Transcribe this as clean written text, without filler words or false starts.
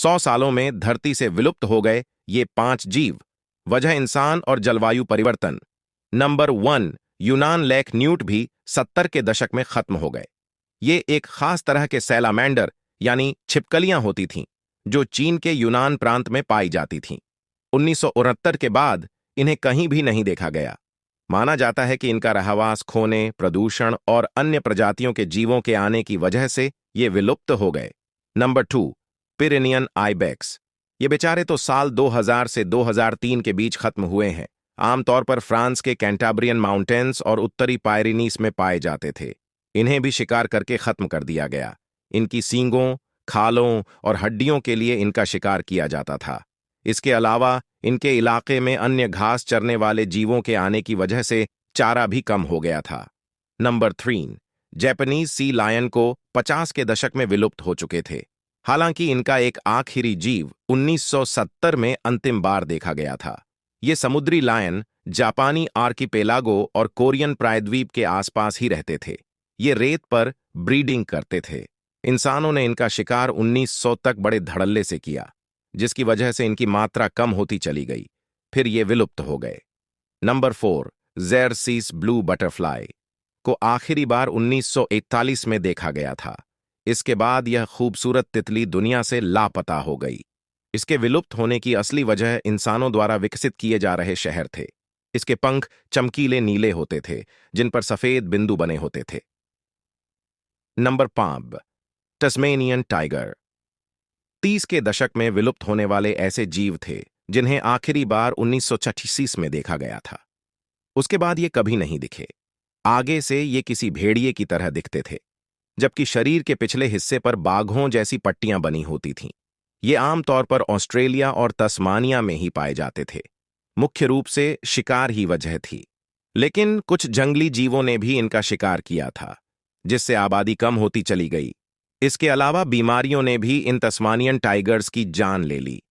100 सालों में धरती से विलुप्त हो गए ये 5 जीव। वजह इंसान और जलवायु परिवर्तन। नंबर 1, यूनान लेक न्यूट भी 70 के दशक में खत्म हो गए। ये एक खास तरह के सैलामेंडर यानी छिपकलियां होती थीं, जो चीन के यूनान प्रांत में पाई जाती थीं। 1969 के बाद इन्हें कहीं भी नहीं देखा गया। माना जाता है कि इनका रहवास खोने, प्रदूषण और अन्य प्रजातियों के जीवों के आने की वजह से ये विलुप्त हो गए। Number 2, Pyrenean ibex. ये बेचारे तो साल 2000 से 2003 के बीच खत्म हुए हैं। आमतौर पर फ्रांस के कैंटाब्रियन माउंटेन्स और उत्तरी पायरिनीस में पाए जाते थे। इन्हें भी शिकार करके खत्म कर दिया गया। इनकी सींगों, खालों और हड्डियों के लिए इनका शिकार किया जाता था। इसके अलावा इनके इलाके में अन्य घास चरने वाले जीवों के आने की वजह से चारा भी कम हो गया था। नंबर 3, जापानीज सी लायन को 50 के दशक में विलुप्त हो चुके थे। हालांकि इनका एक आखिरी जीव 1970 में अंतिम बार देखा गया था। ये समुद्री लायन जापानी आर्किपेलागो और कोरियन प्रायद्वीप के आसपास ही रहते थे। ये रेत पर ब्रीडिंग करते थे। इंसानों ने इनका शिकार 1900 तक बड़े धड़ल्ले से किया, जिसकी वजह से इनकी मात्रा कम होती चली गई। फिर ये विलुप्त हो गए। नंबर 4, ज़ेरसीस ब्लू बटरफ्लाई को आखिरी बार 1941 में देखा गया था। इसके बाद यह खूबसूरत तितली दुनिया से लापता हो गई। इसके विलुप्त होने की असली वजह इंसानों द्वारा विकसित किए जा रहे शहर थे। इसके पंख चमकीले नीले होते थे, जिन पर सफेद बिंदु बने होते थे। Number 5, Tasmanian tiger. 30 के दशक में विलुप्त होने वाले ऐसे जीव थे जिन्हें आखिरी बार 1986 में देखा गया था। उसके बाद ये कभी नहीं दिखे। आगे से ये किसी भेड़िए की तरह दिखते थे, जबकि शरीर के पिछले हिस्से पर बाघों जैसी पट्टियां बनी होती थीं। ये आमतौर पर ऑस्ट्रेलिया और तस्मानिया में ही पाए जाते थे। मुख्य रूप से शिकार ही वजह थी, लेकिन कुछ जंगली जीवों ने भी इनका शिकार किया था, जिससे आबादी कम होती चली गई। इसके अलावा बीमारियों ने भी इन तस्मानियन टाइगर्स की जान ले ली।